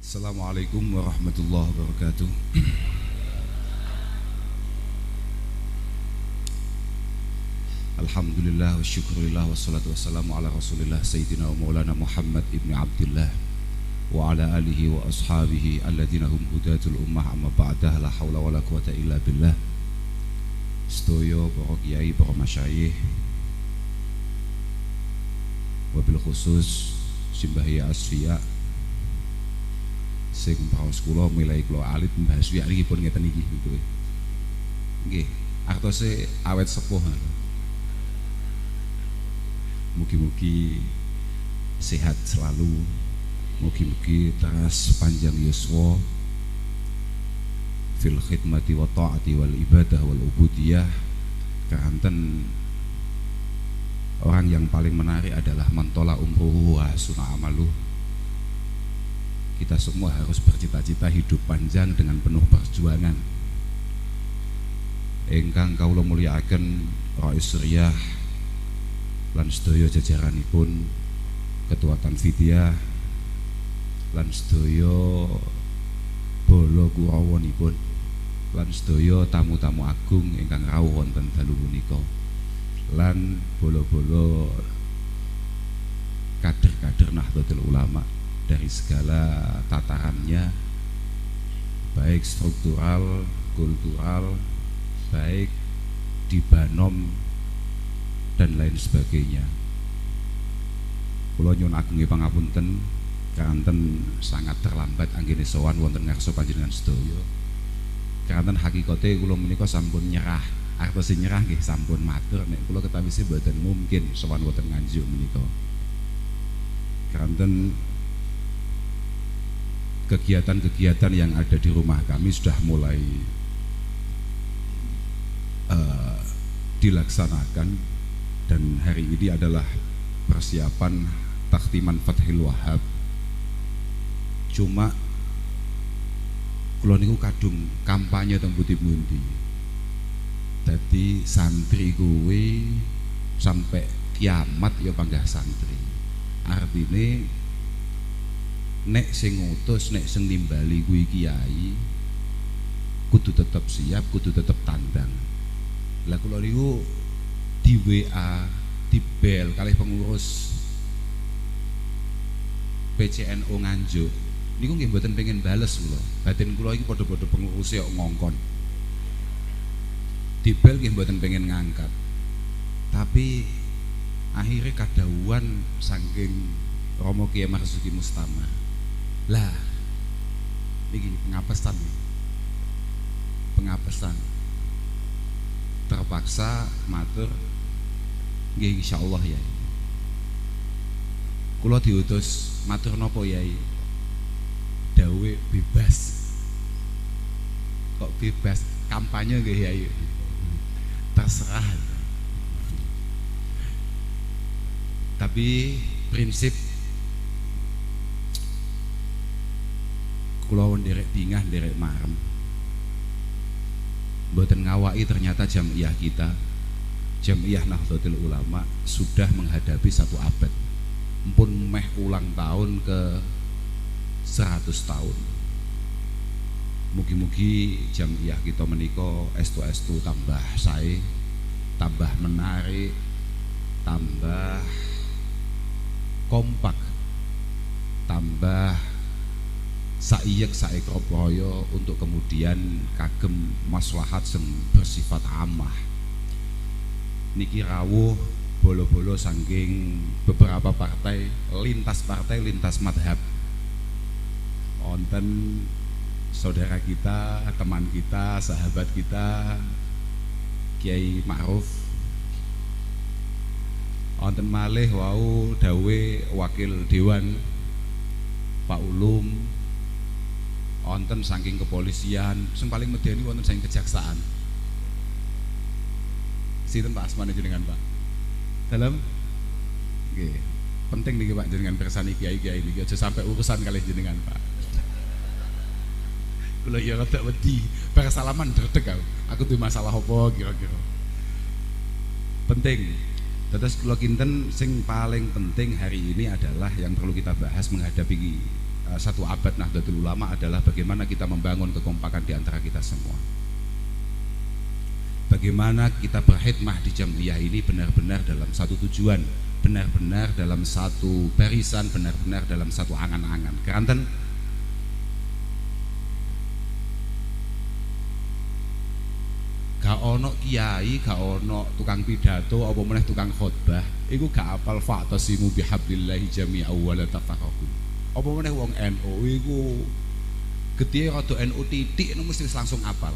Assalamualaikum warahmatullahi wabarakatuh. Alhamdulillah wa syukurillah wassalatu wassalamu ala rasulillah Sayyidina wa maulana Muhammad ibn Abdullah wa ala alihi wa ashabihi alladhina hum hudatul ummah amma ba'dah la hawla wa la quwata illa billah. Sedoyo para kiai, para masyayikh, wabil khusus Simbahya Asfiya sing paus kula milai kula alit mbahas wiyakipun ngeten iki gitu. Nggih, artose awet sepuh. Mugi-mugi sehat selalu. Mugi-mugi terus panjang yuswa fil khidmati wa ta'ati wal ibadah wal ubudiyah. Keranten orang yang paling menarik adalah mantola umruhu wa hasuna amaluh. Kita semua harus bercita-cita hidup panjang dengan penuh perjuangan. Ingkang kawula mulyakaken Rais Riyah lan sedaya jajaranipun, Ketua Tanfidiyah lan sedaya bala kurawonipun lan sedaya tamu-tamu agung ingkang rawuh wonten dalu punika lan bala-bala kader-kader Nahdlatul Ulama dari segala tatarannya, baik struktural, kultural, baik di Banom dan lain sebagainya. Kula nyuwun agung pangapunten kanten sangat terlambat anggene sowan wonten ngarsa panjenengan sedaya. Kanten hakikate kula menika sampun nyerah. Artose nyerah nggih sampun matur nek kula ketawise mboten mungkin sowan wonten Nganjuk menika. Kanten kegiatan-kegiatan yang ada di rumah kami sudah mulai dilaksanakan, dan hari ini adalah persiapan takhtiman Fathil Wahhab. Cuma kula niku kadung kampanye teng pundi-pundi. Dadi santri kuwi sampai kiamat ya panggah santri. Artine nek sing ngutus, nek sing nimbali kuwi kiai kudu tetep siap, kudu tetep tandang. Lah kula niku di WA, di bel kalih pengurus PCNO Nganjuk niku nggih mboten pengen bales kula. Batin kula iki padha-padha pengurus kok ngongkon. Di bel nggih mboten pengen ngangkat. Tapi akhirnya kadhawuhan saking Romo Kiai Marzuki Mustamar. Lah iki pengapesan. Terpaksa matur nggih insyaallah ya. Kula diutus matur napa Yai? Dawe bebas. Kok bebas? Kampanye nggih Yai. Terserah. Tapi prinsip kula nderek dingah nderek marem. Mboten ngawaki ternyata jamiah kita, Jamiah Nahdlatul Ulama sudah menghadapi 1 abad. Mpun meh ulang tahun ke 100 tahun. Mugi-mugi jamiah kita menika estu-estu tambah sae, tambah menarik, tambah kompak, tambah saiyek saekrapaya untuk kemudian kagem maslahat sing bersifat amah. Niki rawuh bolo-bolo saking beberapa partai, lintas madhab. Wonten saudara kita, teman kita, sahabat kita Kiai Ma'ruf. Wonten malih wau dawe wakil dewan Pak Ulum. Wonten saking kepolisian, sing paling medeni wonten saking kejaksaan. Sinten Pak asmane jenengan Pak? Dalam? Nggih. Penting niki Pak jenengan pirsani kiai-kiai niki aja sampai urusan kalih jenengan Pak. Kula ya rada wedi, bar salaman dredeg aku duwe masalah apa kira-kira. Penting. Terus kula kinten sing paling penting hari ini adalah yang perlu kita bahas menghadapi satu abad Nahdlatul Ulama adalah bagaimana kita membangun kekompakan di antara kita semua. Bagaimana kita berkhidmah di Jam'iyah ini benar-benar dalam satu tujuan, benar-benar dalam satu barisan, benar-benar dalam satu angan-angan. Keranten gak ono kiai, gak ono tukang pidato, apa meneh tukang khotbah, iku gak apal fa'tasimu bihablillahi jami'a wa la tafarraqu. Apa meneh wong NU iku getihe rada NU titik mesti langsung apal.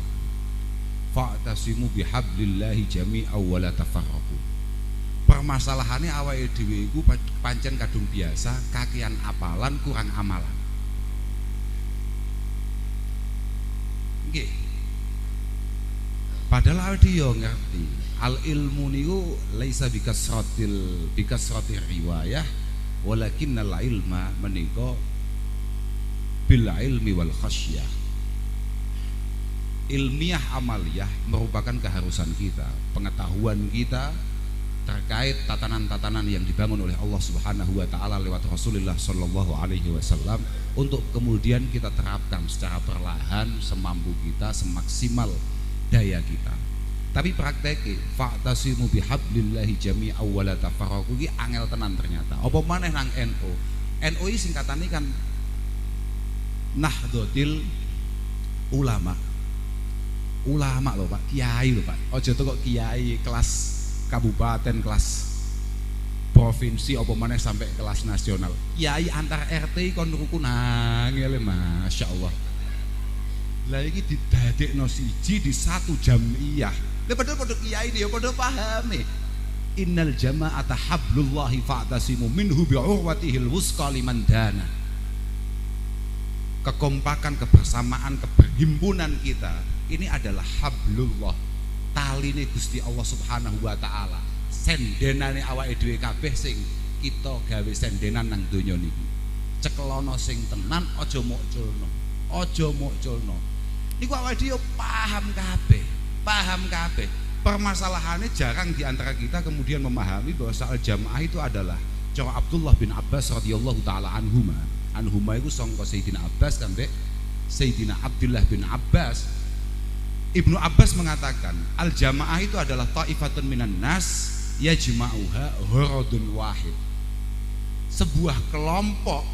Fa'tasimu bihablillahi jami'a wa la tafarraqu. Permasalahannya awake dhewe iku pancen kadung biasa kakean apalan kurang amalan. Nggih. Padahal dia ngerti al ilmu niku laisa bikasratir riwayah walakinnal ilma menika bil ilmi wal khasyah. Ilmiah amaliyah merupakan keharusan kita, pengetahuan kita terkait tatanan-tatanan yang dibangun oleh Allah Subhanahu wa taala lewat Rasulullah sallallahu alaihi wasallam untuk kemudian kita terapkan secara perlahan semampu kita, semaksimal daya kita. Tapi prakteknya fa'tasimu bihablillahi jami'a wa la tafarraqu iki angel tenan ternyata. Apa maneh nang NU. NU iki singkatane kan Nahdlatul Ulama. Ulama lho Pak, kiai lho Pak. Aja kok kiai kelas kabupaten, kelas provinsi apa maneh sampai kelas nasional. Kiai antar RT kon rukun angel, masyaallah. Lah iki didadekno siji di satu jam'iyah. Lah padha-padha kiai dia padha pahame. Innal jama'ata hablullahi fa'tasimu minhu bi'urwatihil wusqa liman dana. Kekompakan, kebersamaan, keberhimpunan kita ini adalah hablullah. Taline Gusti Allah Subhanahu wa taala. Sendenane awake dhewe kabeh sing kita gawe sendenan nang donya niki. Cekelono sing tenan aja mok culno. Aja mok culno. Niku awake dhewe paham kabeh. Permasalahannya jarang di antara kita kemudian memahami bahwa soal jamaah itu adalah cara Abdullah bin Abbas radhiyallahu taala anhuma itu sangka Sayyidina Abbas sampai Sayyidina Abdullah bin Abbas. Ibnu Abbas mengatakan al jamaah itu adalah ta'ifatun minan nas yajma'uha gharadun wahid. Sebuah kelompok,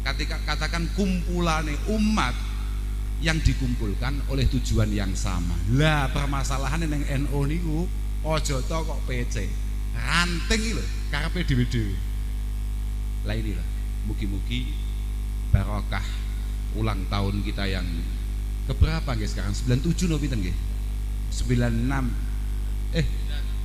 ketika katakan kumpulane umat yang dikumpulkan oleh tujuan yang sama. Lah permasalahan yang NU niku aja to kok PC. Ranting iki lho, karepe dhewe-dhewe. Lah inilah, mugi-mugi barokah ulang tahun kita yang keberapa nggih sekarang? 97 no pinten nggih? 96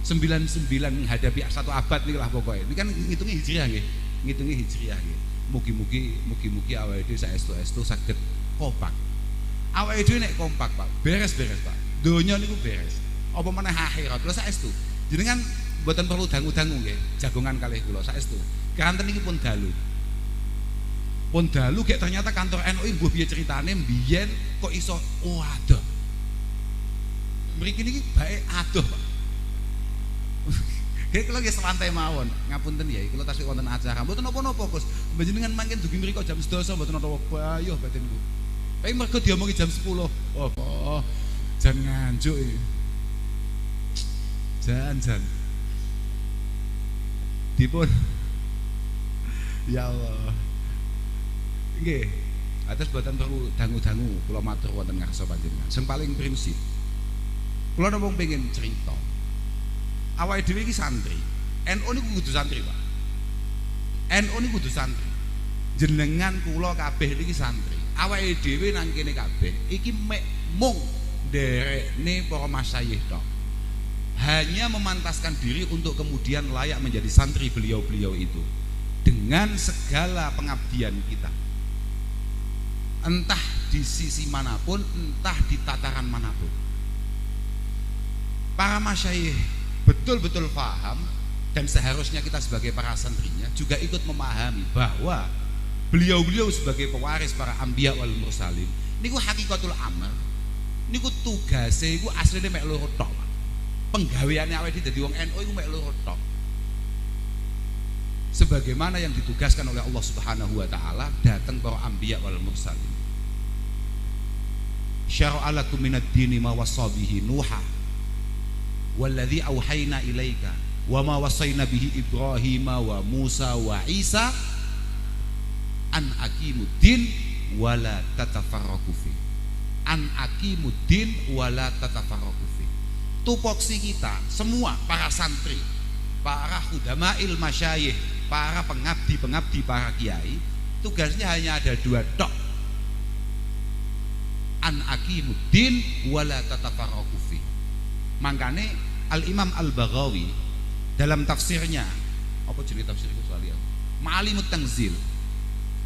99 menghadapi satu abad nih lah pokoknya. Ini kan ngitungnya hijriah nggih. Ngitungnya hijriah nggih. Mugi-mugi awake dhewe saestu-estu saged kompak. Awake dhewe nek kompak Pak, beres-beres Pak. Donya niku beres. Apa meneh akhirat. Kula saestu. Jenengan mboten perlu dangu-dangu nggih, jagongan kalih kula saestu. Kanten iki pun dalu. Pun dalu gek ternyata kantor NU mbuh piye ceritane mbiyen kok iso adoh. Mriki niki bae adoh Pak. Kayak kalau nggih santai mawon, ngapunten ya, kalau tasih wonten acara, mboten napa-napa Gus. Panjenengan mangken dugi mriku jam 12 mboten napa-napa, ayo batinku. Tapi mergo diomongi jam 10. Oh, jan nganjuk iki. Jan. Dipun. Ya Allah. Nggih. Atas boten perlu dangu-dangu, kula matur wonten ngarsa panjenengan. Sing paling prinsip. Kula namung pengen cerita. Awake dhewe iki santri. NU niku kudu santri, Pak. NU niku kudu santri. Jenengan kula kabeh niki santri. Awake dhewe nang kene kabeh iki mek mung nderekne para masyayikh tok. Hanya memantaskan diri untuk kemudian layak menjadi santri beliau-beliau itu dengan segala pengabdian kita. Entah di sisi manapun, entah di tataran manapun. Para masyayikh betul-betul paham dan seharusnya kita sebagai para santrinya juga ikut memahami bahwa beliau-beliau sebagai pewaris para anbiya wal mursalin niku hakikatul amr niku tugase iku asline mek loro tok. Penggaweane awake dadi wong NU iku mek loro tok. sebagaimana yang ditugaskan oleh Allah Subhanahu wa taala datang para anbiya wal mursalin. Syara'a lakum minad dini ma wassa bihi Nuha walladzi auhayna ilaika wa ma wassayna bihi Ibrahim wa Musa wa Isa an aqimuddin wala tatafarraqu fi. An aqimuddin wala tatafarraqu fi. Tupoksi kita semua para santri, para khudama'il masyayikh, para pengabdi-pengabdi, para kiai, tugasnya hanya ada dua tok. An aqimuddin wala tatafarraqu fi. Makanya Al-Imam Al-Baghawi dalam tafsirnya, apa jenis tafsir itu soalnya? Ma'alimut Tanzil.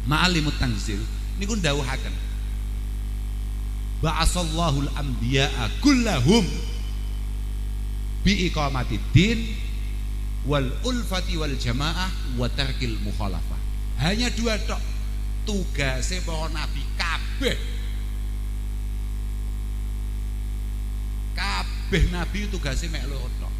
Ma'alimut Tanzil niku ndawuhaken. Ba'asallahu al-anbiya'a kullahum bi iqamatid din wal ulfati wal jamaah wa tarkil mukhalafah. Hanya dua tok tugasnya para nabi kabeh. Kabeh nabi tugasnya mek loro tok.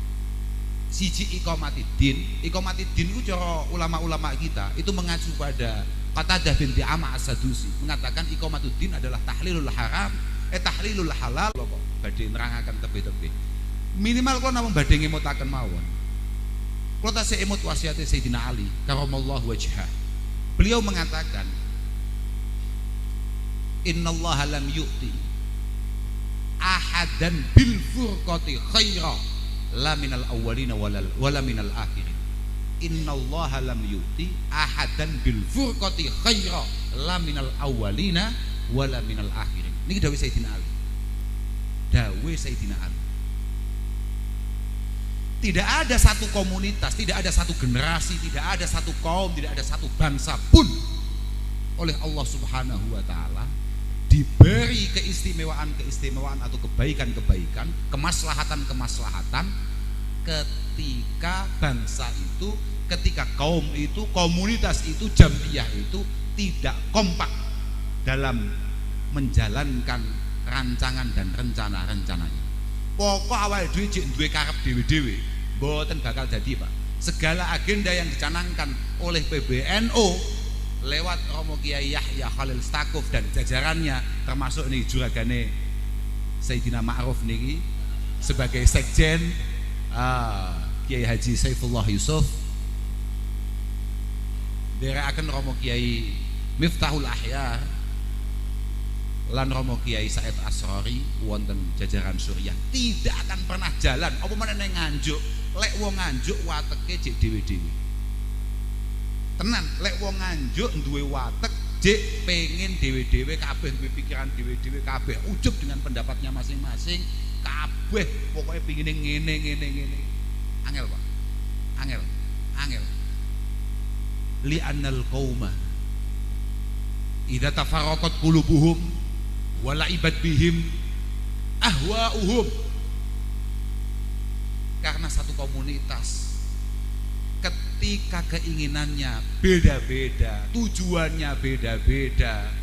Siji iqamatiddin. Iqamatiddin itu cara ulama-ulama kita itu mengacu pada Qatadah binti Ama As-Sadusi mengatakan iqamatuddin adalah tahlilul haram, tahlilul halal. Kok badhe nerangaken tebe-tebe. Minimal kula namung badhe ngemutaken mawon. Kula tasih emut wasiate Sayyidina Ali karamallahu wajhah. Beliau mengatakan innallaha lam yu'ti ahadan bil furqati khaira la minal awwalina wala minal akhirin. Innallaha lam yu'ti ahadan bil furqati khaira la minal awwalina wala minal akhirin. Niki dawuh Sayyidina Ali. Dawuh Sayyidina Ali. Tidak ada satu komunitas, tidak ada satu generasi, tidak ada satu kaum, tidak ada satu bangsa pun oleh Allah Subhanahu wa taala diberi keistimewaan atau kebaikan-kebaikan, kemaslahatan ketika bangsa itu, ketika kaum itu, komunitas itu, jamiyah itu tidak kompak dalam menjalankan rancangan dan rencana-rencananya. Pokok awal duwe jek duwe karep dhewe-dhewe mboten bakal jadi, Pak. Segala agenda yang dicanangkan oleh PBNU lewat Romo Kiai Yahya Khalil Stakuf dan jajarannya, termasuk nih juragane Sayyidina Ma'ruf niki sebagai sekjen, Kiai Haji Saifullah Yusuf, derekaken Romo Kiai Miftahul Ahyar lan Romo Kiai Said Asrori wonten jajaran Suriah, tidak akan pernah jalan apa meneh Nganjuk. Lek wong Nganjuk wateke jek dhewe-dhewe. Tenan, lek wong Nganjuk duwe watek jek pengen dhewe-dhewe kabeh, duwe pikiran dhewe-dhewe kabeh, ujub dengan pendapatnya masing-masing, kabeh pokoknya pengine ngene. Angel, Pak. Angel. Li annal qauma idza tafarraqat qulubuhum wala ibad bihim ahwa'uhum. Karena satu komunitas ketika keinginannya beda-beda, tujuannya beda-beda,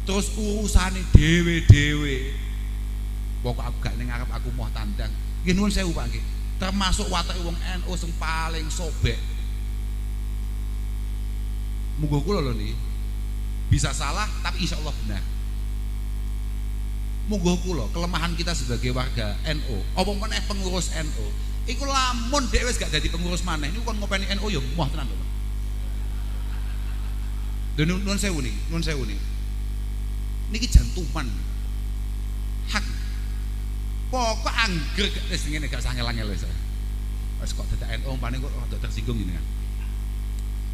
terus urusannya dewe-dewe, pokok aku gak ning ngarep aku mau tandang. Nggih nuwun sewu Pak nggih. Termasuk watake wong NU sing paling sobek. Muga kula lho niki bisa salah tapi insya Allah benar. Muga kula kelemahan kita sebagai warga NU, apa meneh pengurus NU, iku lamun dhek wis gak dadi pengurus maneh niku kon ngopeni NU ya moh tenan lho. Nuwun sewu niki. Niki jantuman. Hak. Pokok angger wis ngene gak sangel-angel wis. Wis kok dadak NU paling kok rada tersinggung jenengan.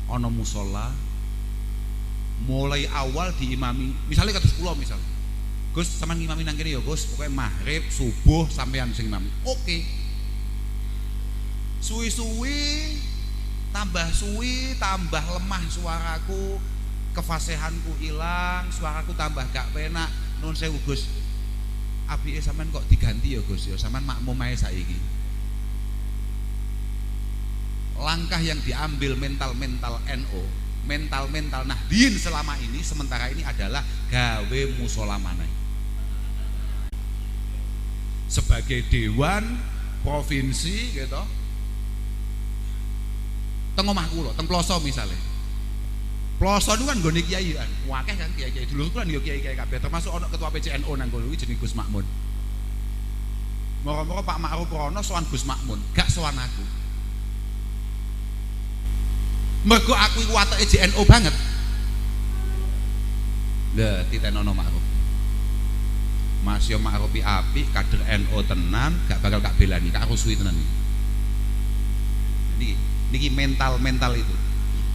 Ana musala mulai awal diimami, misalnya kados kula misal, Gus sampean ngimami nang kene ya Gus, pokoknya maghrib, subuh sampean sing imami. Oke. Suwi-suwi tambah lemah suaraku, kefasihanku hilang, suaraku tambah gak penak. Nuwun sewu Gus. Apike sampean kok diganti ya Gus ya, sampean makmum ae saiki. Langkah yang diambil mental NU, mental Nahdien selama ini sementara ini adalah gawe musola maneh. Sebagai dewan provinsi gitu, Teng omah kula, teng Ploso misale. Ploso niku kan nggone kiai kan. Wakeh kan kiai-kiai dulur kula yo kiai-kiai kabeh termasuk ana ketua PCNO nang kono iki jenenge Gus Makmun. Moro-moro Pak Ma'ruf rono sowan Gus Makmun, gak sowan aku. Mergo aku iku wateke JNO banget. Lah titenono Ma'ruf. Mas yo Ma'ruf apik, kader NU tenan, gak bakal kak belani, kak rusuhi tenan iki. Niki mental itu.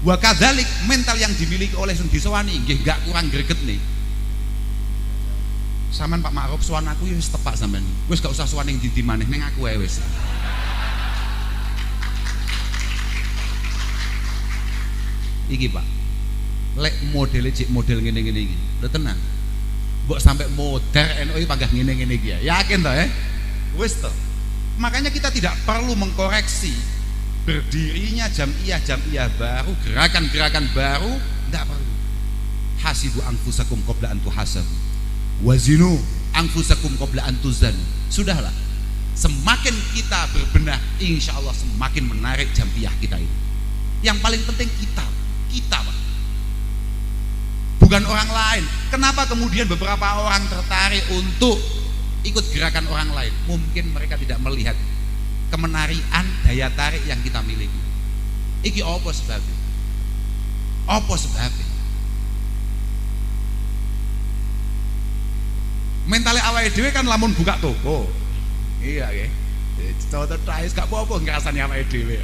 Wa kadzalik mental yang dimiliki oleh sing disowani nggih gak kurang greget nih. Sampeyan Pak Ma'ruf sowan aku ya wis tepak sampean. Wis gak usah sowan ning ndi maneh, ning aku ae wis. Iki Pak, lek modele cik model ngene-ngene iki, lho tenang. Mbok sampai modar NU panggah ngene-ngene iki ya. Yakin toh Wis toh. Makanya kita tidak perlu mengkoreksi berdirinya jamiah baru, gerakan-gerakan baru, enggak perlu. Hasibu anfusakum qabla an tuhasabu. Wazinu anfusakum qabla an tuzanu. Sudahlah. Semakin kita berbenah, insya Allah semakin menarik jamiah kita ini. Yang paling penting kita Pak, bukan orang lain. Kenapa kemudian beberapa orang tertarik untuk ikut gerakan orang lain? Mungkin mereka tidak melihat kemenarian daya tarik yang kita miliki. Iki apa sebabnya? Apa sebabnya? Mentalnya awake dhewe kan lamun buka toko. Iya nggih. Coto tais gak apa-apa ngrasani awake dhewe.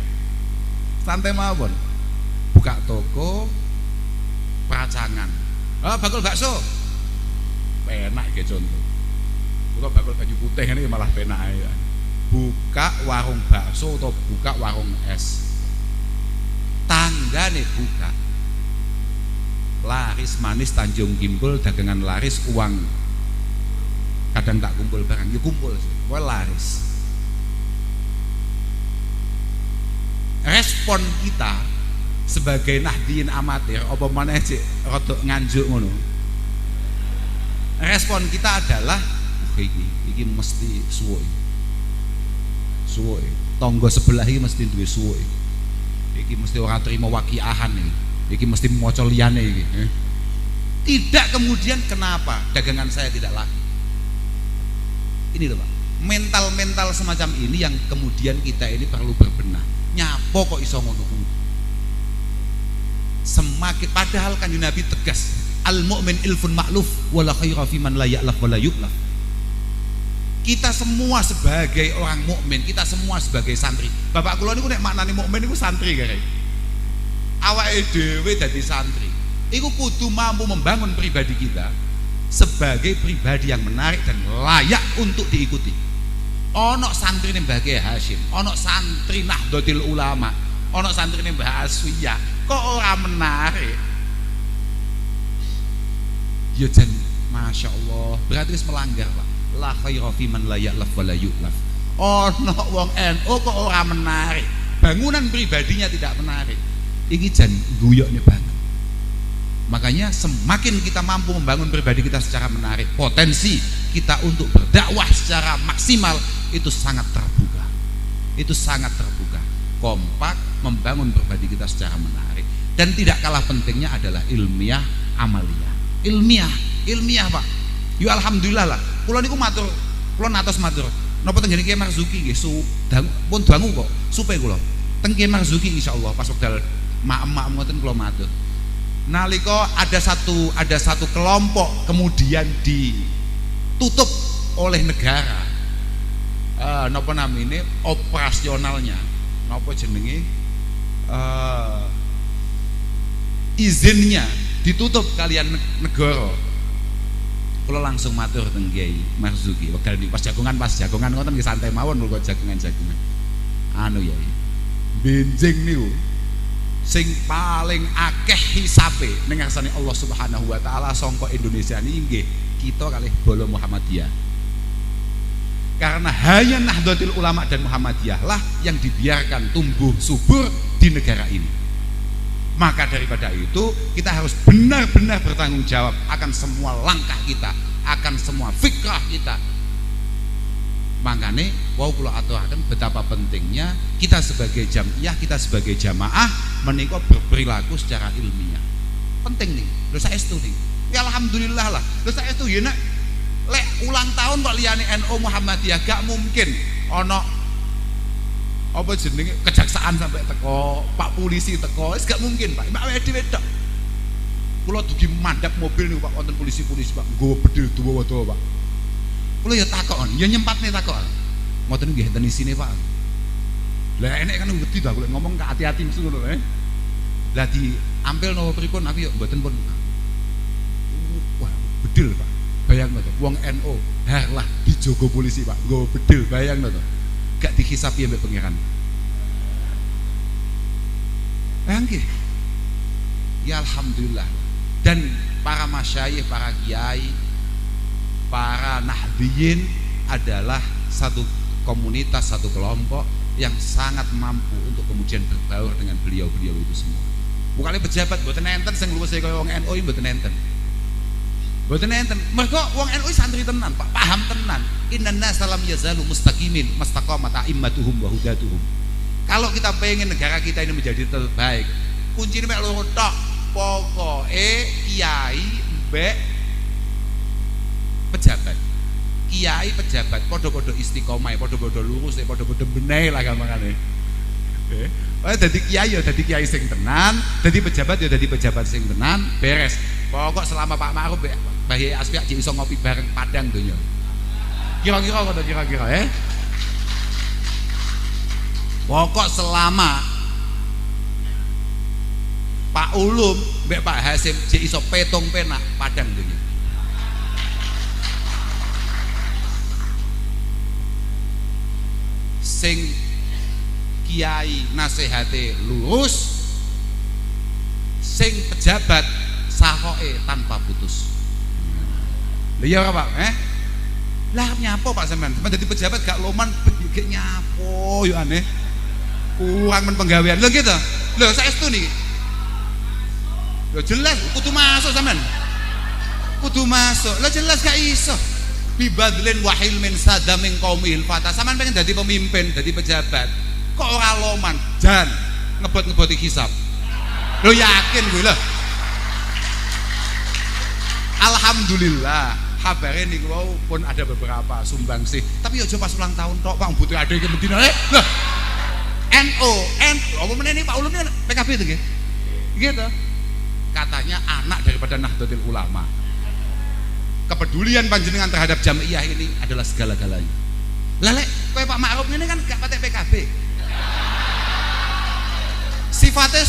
Santai mawon. Buka toko peracangan. Bakul bakso. Penak ge contoh. Kula bakul baju putih ini malah penak ae. Buka warung bakso atau buka warung es. Tanggane buka. Laris manis Tanjung Gimbul, dagangan laris, uang kadang tak kumpul barang, ya kumpul sih. Wah laris. Respon kita sebagai nahdiyin amatir apa maneh cik rodok nganjuk ngono. Respon kita adalah iki mesti suwe. Tonggo sebelah iki mesti duwe suwe. Iki mesti ora trimo wakiahan iki mesti maca liyane iki. Tidak kemudian kenapa dagangan saya tidak laku. Ini loh Pak, mental semacam ini yang kemudian kita ini perlu berbenah. Nyapo kok iso ngono kuwi? Semakin padahal kan Nabi tegas, al mu'min ilfun ma'luf wala khaira fi man la ya'laf wala yu'laf. Kita semua sebagai orang mukmin, kita semua sebagai santri. Bapak kula niku nek maknane mukmin niku santri kare. Awake dhewe dadi santri. Iku kudu mampu membangun pribadi kita sebagai pribadi yang menarik dan layak untuk diikuti. Ono santri ning Mbah Kiai Hasyim, ono santri Nahdlatul Ulama, ono santri ning Mbah Aswiyah, kok ora menarik? Ya jan Masya Allah, berarti wis melanggar Pak. La khaira fi man la ya'laf wa la yu'laf. Ono wong NU kok ora menarik, bangunan pribadinya tidak menarik. Iki jan guyokne banget. Makanya semakin kita mampu membangun pribadi kita secara menarik, potensi kita untuk berdakwah secara maksimal itu sangat terbuka. Itu sangat terbuka. Kompak membangun pribadi kita secara menarik. Dan tidak kalah pentingnya adalah ilmiah amaliyah. Ilmiah Pak. Yo alhamdulillah lah. Kula niku matur, kula natos matur. Napa teng Kiai Marzuki nggih pun dangu kok supe kula. Teng Kiai Marzuki insyaallah pas wekdal mak-mak ngoten kula matur. Nalika ada satu kelompok kemudian ditutup oleh negara. Napa namine operasionalnya? Napa jenenge? Izinnya ditutup kalian negara. Kula langsung matur teng Kiai Marzuki wekdal pas jagongan ngoten nggih santai mawon kok jagongan. Anu ya. Benjing niku sing paling akeh hisape ning ngarsane Allah Subhanahu wa taala sangka Indonesia niki nggih kita kalih bolo Muhammadiyah. Karena hanya Nahdlatul Ulama dan Muhammadiyah lah yang dibiarkan tumbuh subur di negara ini. Maka daripada itu kita harus benar-benar bertanggung jawab akan semua langkah kita, akan semua fikrah kita. Makanya wau kula aturaken betapa pentingnya kita sebagai jamiah, kita sebagai jamaah menika berperilaku secara ilmiah. Penting nih. Lho saestu nih. Ya alhamdulillah lah. Lho saestu ya nek lek ulang tahun kok liyane NU Muhammadiyah gak mungkin ana apa jenenge kejaksaan sampai teko, Pak polisi teko, wis gak mungkin, Pak. Mbak dhewe tok. Kula dugi mandhap mobil niku Pak wonten polisi-polisi Pak, nggawa bedil dawa-dawa Pak. Kula ya takon, ya nyempatne takon. Ngoten nggih enten isine Pak. Lah enek kan wedi ta kula ngomong hati-hati mesti ngono lah diampil napa pripun aku ya mboten pun. Wah, bedil Pak. Bayangno to, wong NU lah dijogo polisi Pak, nggawa bedil bayangno to. Gak dihisapi ambek pangeran. Nggih. Ya alhamdulillah. Dan para masyayikh, para kiai, para nahdliyin adalah satu komunitas, satu kelompok yang sangat mampu untuk kemudian berbaur dengan beliau-beliau itu semua. Bukannya pejabat mboten enten sing luwes kaya wong NU mboten enten. Mboten enten. Mergo wong NU santri tenan, Pak, paham tenan. Inna salam yazalu mustaqimin mastaqamat a'immatuhum wa hudatuhum. Kalau kita pengen negara kita ini menjadi terbaik, kuncinya mek loro tok. Pokoke kiai mbek pejabat. Kiai pejabat padha-padha istiqomah, padha-padha lurus, padha-padha bener lah gampangane. Dadi kiai ya dadi kiai sing tenan, dadi pejabat ya dadi pejabat sing tenan, beres. Pokok selama Pak Ma'ruf Mbah Yai Asfiak iso ngopi bareng padang donya. Kira-kira kok kira-kira Pokok selama Pak Ulum mbek Pak Hasim jek iso petung penak padang donya. Sing kiai nasihate lurus, sing pejabat sahoke tanpa putus. Lha iya ora Pak? Lah nyapo Pak sampean? Sampeyan dadi pejabat gak loman gek nyapo yo aneh. Kurang men penggawean. Lho gitu. Lho saestu niki. Lho jelas kudu masuk sampean. Kudu masuk. Lah jelas gak iso. Bibadlin wahil min sadaming qaumil fata. Sampean pengen dadi pemimpin, dadi pejabat. Kok ora loman? Jan ngebot-ngeboti hisab. Lho yakin gue lah. Alhamdulillah. Kabarnya nih wow, pun ada beberapa sumbangsih. Tapi ya pas ulang tahun tok Bang butuh ada yang Medina. Lah. NU, apa meneh ini Pak Ulum ini PKB itu nggih. Gitu. Katanya anak daripada Nahdlatul Ulama. Kepedulian panjenengan terhadap jamiah ini adalah segala-galanya. Lah lek kowe Pak Ma'ruf ini kan gak patek PKB. Sifatnya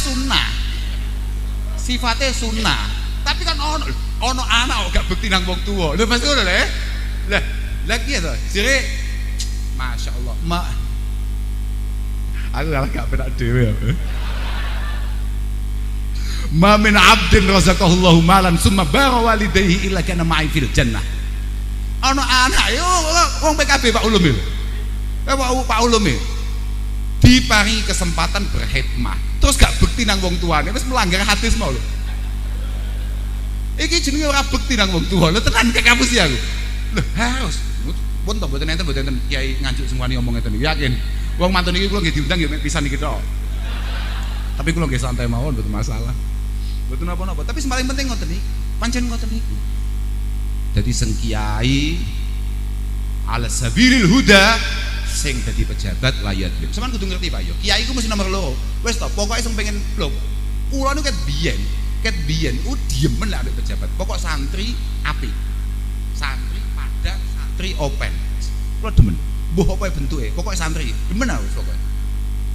sunnah. Tapi kan ono anak gak bukti nang wong tuwa. Lha pasti ngono lho. Lah kiye to? Jere masyaallah. Aku gak penak dhewe ya. Ma min 'abdin razaqahullahu malan summa bara walidayhi illa kana ma'i fil jannah. Ono anak yo wong PKB Pak Ulum itu. Pak Ulum itu diparingi kesempatan berkhidmah. Terus gak bukti nang wong tuane, wis melanggar hadis mau lho. Iki jenenge ora bukti nang wong tuwa. Lho tenan ke kampus ya aku. Lho harus. Pun to mboten enten kiai nganjuk semuanya ngomong ngeten yakin. Wong mantun iki kula nggih diundang ya mek pisan iki tok. Tapi kula nggih santai mawon mboten masalah. Mboten apa-apa. Tapi sing paling penting ngoten iki, pancen ngoten iki. Dadi sing kiai ala sabilil huda sing dadi pejabat layat. Sampeyan kudu ngerti Pak yo. Kiai iku mesti nomor loro. Wis to, pokoke sing pengen lho. Kula niku ket biyen diemen lah ambek pejabat. Pokok santri apik. Santri padang, santri open. Kula demen. Mbuh apa bentuke, pokoke santri. Demen aku pokoke.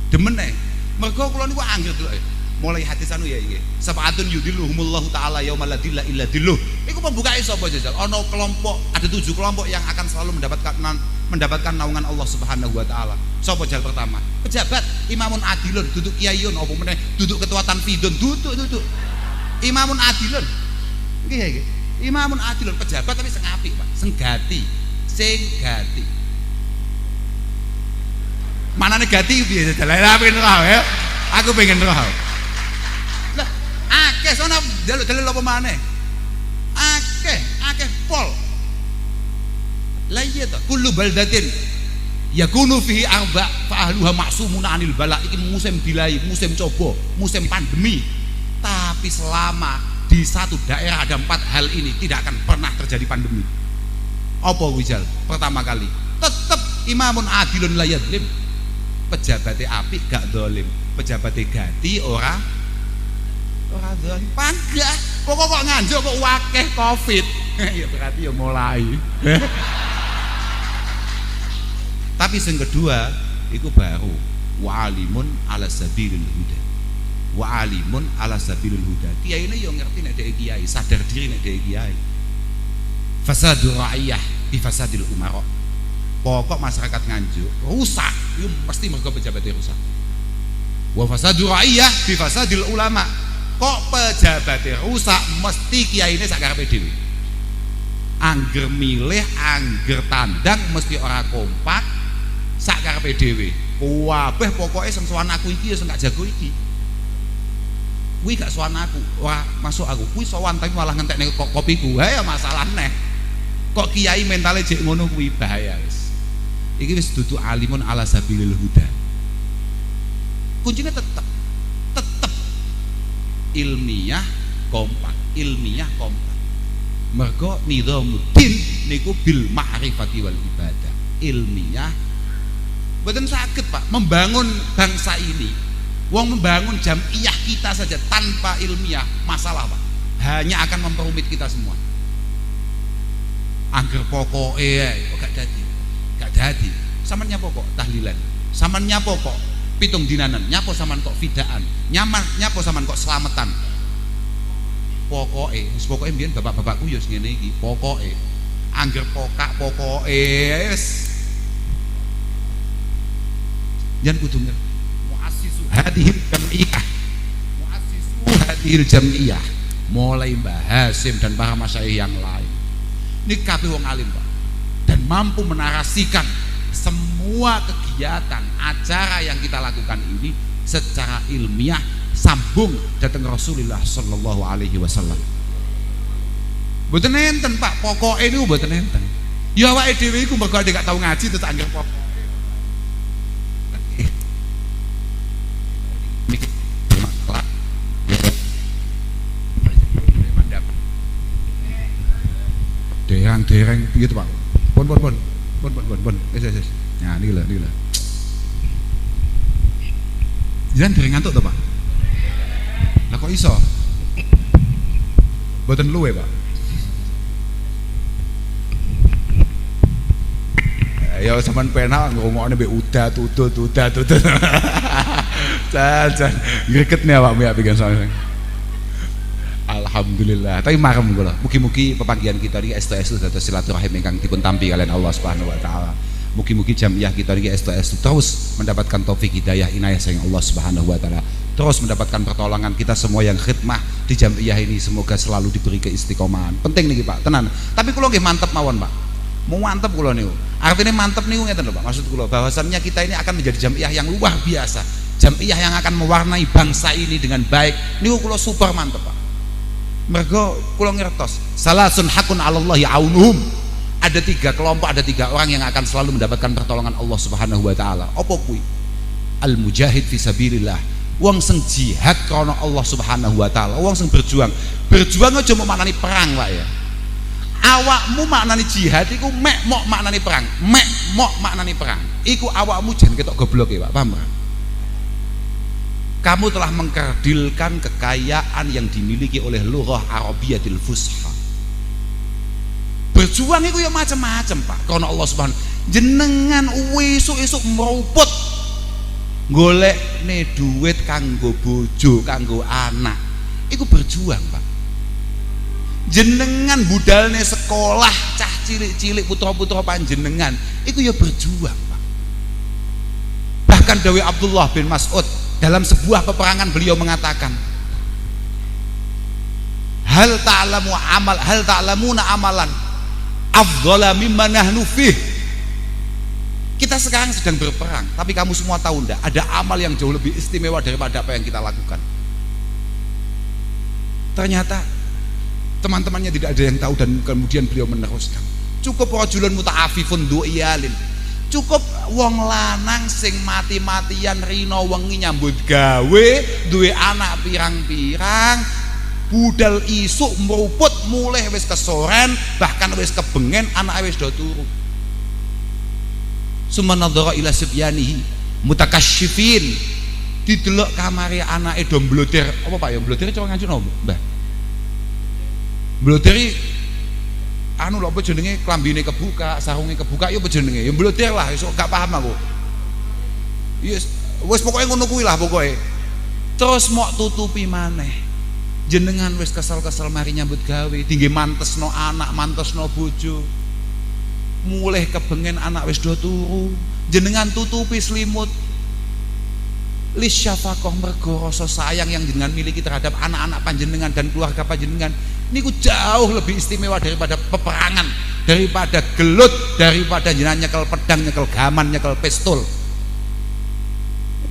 Demen ae. Mergo kula niku anggere delok mulai hadis anu ya iki. Sabatun yudilluhumullahu taala yaumal la dilla illa dilluh. Iku pembukae sapa jajal? Ana kelompok, ada 7 kelompok yang akan selalu mendapatkan naungan Allah Subhanahu wa taala. Sapa jal pertama? Pejabat, imamun adilun, duduk kiaiun apa meneh, duduk ketua tanfidun, duduk. Imamun adilun. Nggih ya nggih. Imamun adilun pejabat tapi sing apik, Pak. Sing gati. Manane gati piye dalan pengen roh ya. Aku pengen roh. Lah, akeh sono dalil apa maneh? Akeh pol. Lah iya to, kullu baldatin yakunu fihi arba fa ahluha ma'sumuna anil bala. Iki musim bilai, musim coba, musim pandemi. Tapi selama di satu daerah ada 4 hal ini tidak akan pernah terjadi pandemi. Apa wijal? Pertama kali, tetap imamun adilun la yadlim. Pejabatnya apik gak dolim, pejabatnya gati ora dolim. Panggah kok nganjuk kok wakeh covid. Ya berarti ya mulai. Tapi yang kedua itu baru wa'alimun ala sabilil huda. Wa'alimun ala sabilil huda. Kiai ini yang ngerti nek dhek kiai, sadar diri nek dhek kiai. Fasadur ra'iyah bi fasadil umara. Pokok masyarakat Nganjuk rusak, itu pasti mergo pejabatnya rusak. Wa fasadur ra'iyah bi fasadil ulama. Kok pejabatnya rusak mesti kiai ini sak karepe dhewe. Angger milih, angger tandang mesti ora kompak. Sak karepe dhewe. Kabeh pokoke sing sowan aku iki ya sing gak jago iki. Kuwi gak sowan aku, ora masuk aku. Kuwi sowan tapi malah ngentekne kopiku. Ha ya masalah neh. Kok kiai mentale jek ngono kuwi bahaya wis. Iki wis dudu alimun ala sabilil huda. Kuncinya tetep ilmiah kompak, ilmiah kompak. Mergo nidhamuddin niku bil ma'rifati wal ibadah. Ilmiah mboten saged Pak membangun bangsa ini. Wong membangun jamiah kita saja tanpa ilmiah masalah Pak. Hanya akan memperumit kita semua. Angger pokoke kok gak dadi. Gak dadi. Sampeyan nyapa kok tahlilan. Sampeyan nyapa kok pitung dinanan. Nyapa sampeyan kok fidaan. Nyapa sampeyan kok selamatan. Pokoke, wis pokoke mbiyen bapak-bapakku ya ngene iki. Pokoke angger pokoke wis jan kudu muassisu hadhil jam'iyah. Muassisu hadhil jam'iyah. Mulai Mbah Hasim dan para masyayikh yang lain. Ini kabeh wong alim Pak. Dan mampu menarasikan semua kegiatan acara yang kita lakukan ini secara ilmiah sambung datang Rasulullah sallallahu alaihi wasallam. Mboten enten Pak, pokoke niku mboten enten. Ya awake dhewe iku mergo gak tau ngaji terus anggere pokok. Dereng piye to Pak? Pun. Wis. Nah niki lho. Jangan dereng ngantuk to Pak? Lah kok iso? Mboten luwe Pak. Ya sampean penak ngomongane mbek udah tutut. Jan ngreketne awakmu ya pikan sampeyan. Alhamdulillah. Tapi marem kula. Mugi-mugi pepanggihan kita niki estu-estu dados silaturahim ingkang dipun tampi kalian Allah Subhanahu wa taala. Mugi-mugi jamiah kita niki estu-estu terus mendapatkan taufik hidayah inayah saking Allah Subhanahu wa taala. Terus mendapatkan pertolongan kita semua yang khidmah di jamiah ini semoga selalu diberi keistiqomahan. Penting niki Pak, tenan. Tapi kula nggih mantep mawon Pak. Mau mantep kula niku. Artinya mantep niku ngeten lho Pak. Maksud kula bahwasannya kita ini akan menjadi jamiah yang luar biasa. Jamiah yang akan mewarnai bangsa ini dengan baik. Niku kula super mantep Pak. Mergo kula ngertos salasun hakun 'alallahi aunuhum. Ada 3 kelompok, ada 3 orang yang akan selalu mendapatkan pertolongan Allah Subhanahu wa taala. Apa kuwi? Al mujahid fi sabilillah. Wong sing jihad karena Allah Subhanahu wa taala, wong sing berjuang. Berjuang aja mau maknani perang Pak ya. Awakmu maknani jihad iku mek mok maknani perang. Mek mok maknani perang. Iku awakmu jan ketok gobloke Pak, paham Pak? Kamu telah mengkerdilkan kekayaan yang dimiliki oleh lughah Arabiyatil Fusha. Berjuang itu ya macam-macam Pak. Karena Allah Subhanahu jenengan esuk-esuk meruput golek nih duit kanggo bojo, kanggo anak. Iku berjuang Pak. Jenengan budalne sekolah cah cilik-cilik putra-putra panjenengan, iku ya berjuang Pak. Bahkan Dawi Abdullah bin Mas'ud dalam sebuah peperangan beliau mengatakan, hal ta'lamuna amalan afdhala mimma nahnu fih. Kita sekarang sedang berperang, tapi kamu semua tahu enggak, ada amal yang jauh lebih istimewa daripada apa yang kita lakukan. Ternyata teman-temannya tidak ada yang tahu dan kemudian beliau meneruskan, cukup rajulun muta'afifun du'iyalin. Cukup wong lanang sing mati-matian rino wengi nyambut gawe, duwe anak pirang-pirang, budal isuk meruput mulai wis kesoren, bahkan wis kebengen anak wis do turu. Sumanadhara ila sibyanihi mutakasyifin, didelok kamare anake do mblodir. Apa Pak ya mblodir cara ngancun apa Mbah? Mblodir anu lho apa jenenge, klambine kebuka, sarunge kebuka, ya apa jenenge? Ya mblodir lah, iso gak paham aku. Yes, wis pokoke ngono kuwi lah pokoke. Terus mok tutupi maneh. Jenengan wis kesel-kesel mari nyambut gawe, tinggi mantesno anak, mantesno bojo. Mulai kebengen anak wis do turu, jenengan tutupi selimut. Lisyafakoh, mergo rasa sayang yang jenengan miliki terhadap anak-anak panjenengan dan keluarga panjenengan niku jauh lebih istimewa daripada peperangan, daripada gelut, daripada jenengan nyekel pedang, nyekel gaman, nyekel pistol.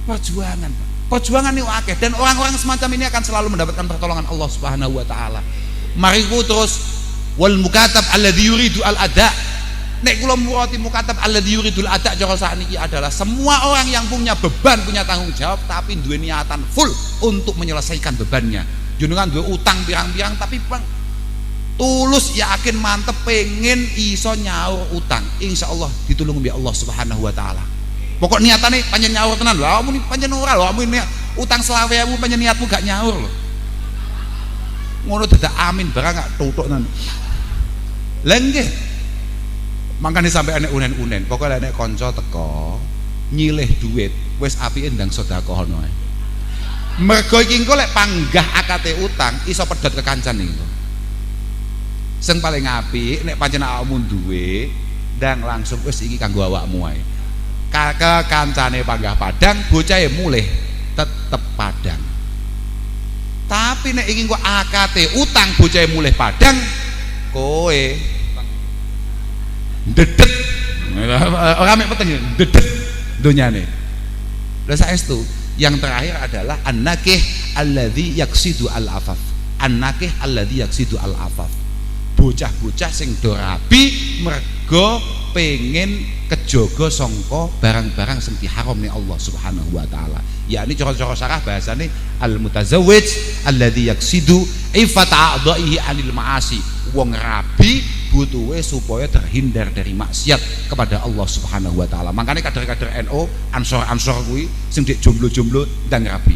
Perjuangan, perjuangan ini akeh, dan orang-orang semacam ini akan selalu mendapatkan pertolongan Allah Subhanahu wa taala. Mariku terus wal mukatab alladzi yuridu al ada. Nek kula murati mukatab alladzi yuridul ada cara sakniki adalah semua orang yang punya beban, punya tanggung jawab tapi duwe niatan full untuk menyelesaikan bebannya. Jenengan duwe utang pirang-pirang tapi tulus yakin mantep pengen iso nyaur utang, insyaallah ditulung mbek Allah Subhanahu wa taala. Pokok niatane panjen nyaur tenan lho, kamu panjen ora lho, kamu utang 20.000 panjen niatmu gak nyaur lho. Ngono dadak amin barang gak tutuk tenan. Lha nggih. Mangkane sampe enek unen-unen, pokoknya enek kanca teko nyilih duit, wis apike ndang sedekahno ae. Mergo iki engko lek panggah akate utang iso pedhot ke kancane iki. Sing paling apik nek pancen awakmu duwe ndang langsung wis iki kanggo awakmu ae. Ke kancane panggah padang, bocahe mulih tetep padang. Tapi nek iki engko akate utang bocahe mulih padang, kowe dedet ora mek peteng dedet donyane. Lah saestu yang terakhir adalah an-nakih alladzi yaqsidu al-afaf. An-nakih alladzi yaqsidu al-afaf. Bocah-bocah sing do rabi mergo pengen kejaga sangka barang-barang sing diharamne Allah Subhanahu wa taala. Yakni cara-cara syarah bahasane al-mutazawwij alladzi yaqsidu ifata a'dha'ihi 'anil ma'asi. Wong rabi butuhe supaya terhindar dari maksiat kepada Allah Subhanahu wa taala. Makanya kader-kader NU, ansor-ansor kuwi sing dik jomblo-jomblo ndang rabi.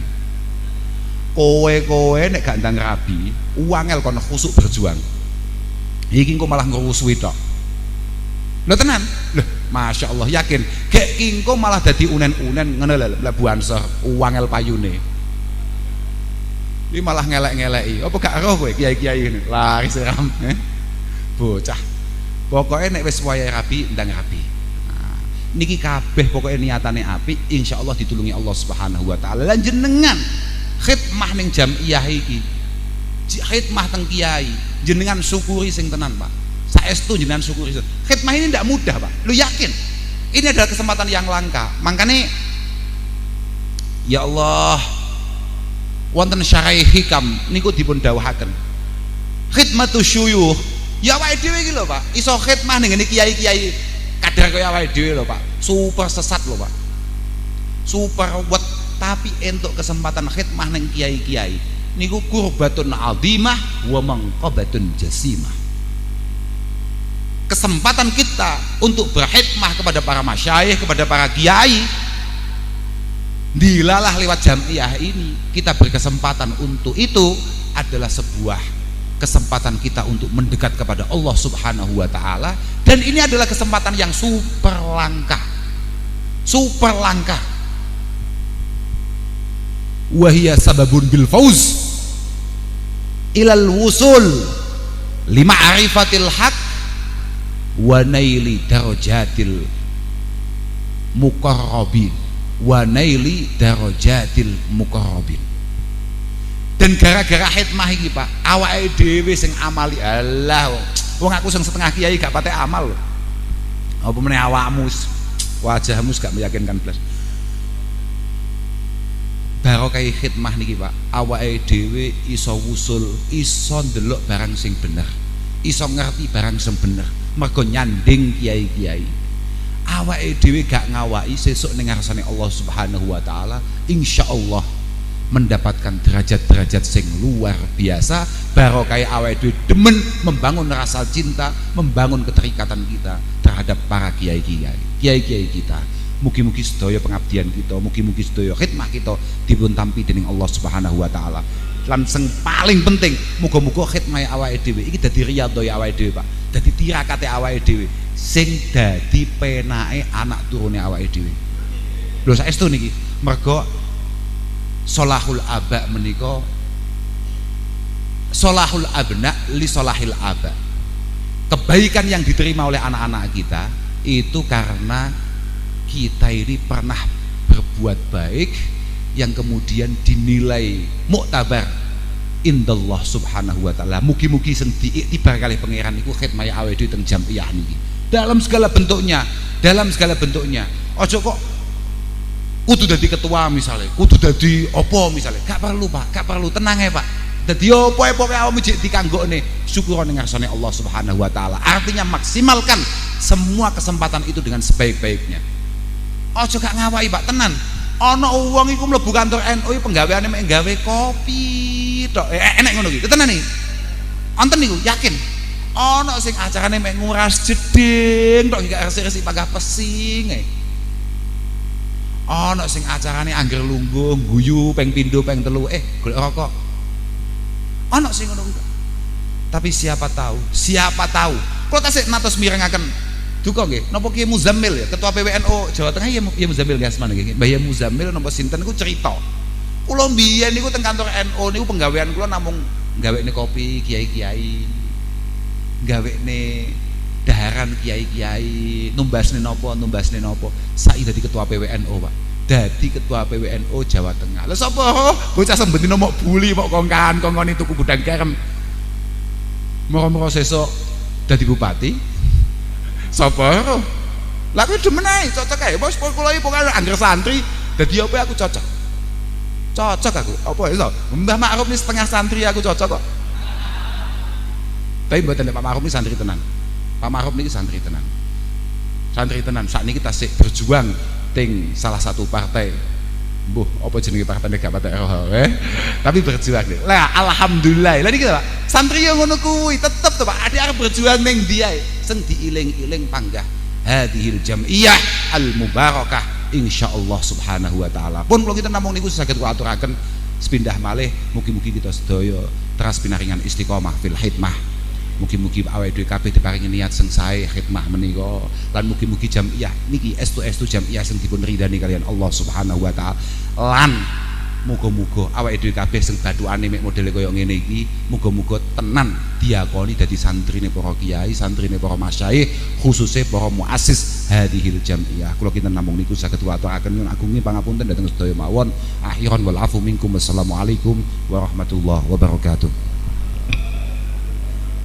Kowe nek gak ndang rabi, wangel kono khusuk berjuang. Iki engko malah ngrusuhi tok. Lho tenan? Lho, Masya Allah yakin. Gek engko malah dadi unen-unen ngene lho Bu Ansor, wangel payune. Iki malah ngelek-ngeleki. Apa gak roh kowe kiai-kiai ngene? Lari seram. Bocah pokoknya nek wis wayahe rabi ndang rabi. Nah, niki kabeh pokoknya niatane apik, insyaallah ditulungi Allah Subhanahu wa taala. Lan jenengan khidmah ning jamiah iki, khidmah teng kiai, jenengan syukuri sing tenan Pak. Saestu jenengan syukuri. Khidmah ini ndak mudah Pak, lu yakin ini adalah kesempatan yang langka. Makanya ya Allah, wonten syarah hikam niku dipun dawuhaken khidmatu syuyukh. Ya awake dhewe iki lho Pak, iso khidmah ning ngene kiai-kiai kader kaya awake dhewe lho Pak. Super sesat lho Pak. Super wet tapi entuk kesempatan khidmah ning kiai-kiai. Niku qurbatun azimah wa manqabatun jasimah. Kesempatan kita untuk berkhidmah kepada para masyayikh, kepada para kiai dilalah lewat jamiah ini. Kita berkesempatan untuk itu adalah sebuah kesempatan kita untuk mendekat kepada Allah Subhanahu wa taala, dan ini adalah kesempatan yang super langka. Super langka. Wa hiya sababun bil fauz ilal wusul lima'rifatil haq wa naili darajatil muqarrabin wa naili darajatil muqarrabin. Dan gara-gara khidmah iki Pak, awake dhewe sing amali Allah. Wong aku sing setengah kiai gak patek amal lho. Apa meneh awakmu wajahmu gak meyakinkan blas. Barokah khidmah niki Pak, awake dhewe iso wusul, iso ndelok barang sing bener, iso ngerti barang sing bener, mergo nyanding kiai-kiai. awake dhewe gak ngawaki sesuk ning ngarsane Allah Subhanahu wa taala insyaallah mendapatkan derajat-derajat sing luar biasa barokah awake dhewe demen membangun rasa cinta, membangun keterikatan kita terhadap para kiai-kiai kita. Mugi-mugi sedaya pengabdian kita, mugi-mugi sedaya khidmah kita dipun tampi dening Allah Subhanahu wa taala. Lan sing paling penting muga-muga khidmah awake dhewe iki dadi riyadhah awake dhewe, Pak. Dadi tirakate awake dhewe sing dadi penake anak turune awake dhewe. Lho saestu niki mergo solahul aba menika solahul abna li solahil aba. Kebaikan yang diterima oleh anak-anak kita itu karena kita ini pernah berbuat baik yang kemudian dinilai muktabar indallah subhanahu wa ta'ala. Mugi-mugi sing diiktibar kalih pangeran niku khidmah awake dhewe teng jamiah niki dalam segala bentuknya, ojo kok kudu dadi ketua misalnya, kudu dadi apa misalnya, gak perlu Pak, gak perlu, tenang ya Pak. Dadi apa pokoke awakmu jek dikanggone syukur ning ngarsane Allah Subhanahu wa taala. Artinya maksimalkan semua kesempatan itu dengan sebaik-baiknya. Ojo gak ngawai Pak, tenan. Ana wong iku mlebu kantor NU penggaweane mek gawe kopi tok. Enek ngono iki. Tenan iki. Wonten niku yakin. Ana sing acarane mek nguras jeding tok gak resik-resik pagah pesing ae. Ana sing acarane angger lungguh, guyu ping pindho ping telu golek rokok. Ana sing ngono kuwi. Tapi siapa tahu kula tasik matos mirengaken duka nggih napa Kiai Muzammil ya ketua PWNU Jawa Tengah ya Muzammil nggih asmane nggih Mbah Muzammil napa sinten niku cerita kula mbiyen niku teng kantor NU niku penggawean kula namung gawekne kopi kiai-kiai gawekne daharan kiai-kiai numbasne napa saiki dadi ketua PWNU Pak dadi ketua PWNU Jawa Tengah lha sapa bocah sembentino mok buli mok kongkan kongkone tuku gudang garam moro-moro sesuk dadi bupati sapa lah aku demen ae cocok ae bos kula iki pokoke angger santri dadi apa aku cocok aku apa iso Mbah Ma'ruf ni setengah santri aku cocok kok tapi mboten Pak Ma'ruf ni santri tenan Pak Ma'ruf niki santri tenan sakniki tasik berjuang ting salah satu partai mbuh apa jenenge partane gak patek roh tapi berjuang lah alhamdulillah lah niki Pak santri yo ngono kuwi tetep to Pak ade arep berjuang ning ndi ae sing diiling-iling panggah hadhil jam'iyah al mubarakah insyaallah subhanahu wa taala pun kula kita namung niku saged kula aturaken sepindah malih mugi-mugi kita sedaya teras pinaringan istiqomah fil hikmah mugi-mugi awake dhewe kabeh diparingi niat sing sae khidmah menika lan mugi-mugi jamiah niki estu jamiah sing dipun ridani kalian Allah Subhanahu wa taala lan muga-muga awake dhewe kabeh sing bathukane mek modele kaya ngene iki muga-muga tenan diakoni dadi santrine para kiai, santrine para masyayikh, khususe para muassis hadhil jamiah. Kula kinten namung niku saged aturaken nyuwun agungi pangapunten dhateng sedaya mawon. Akhiran wal afu minkum. Wassalamualaikum warahmatullahi wabarakatuh.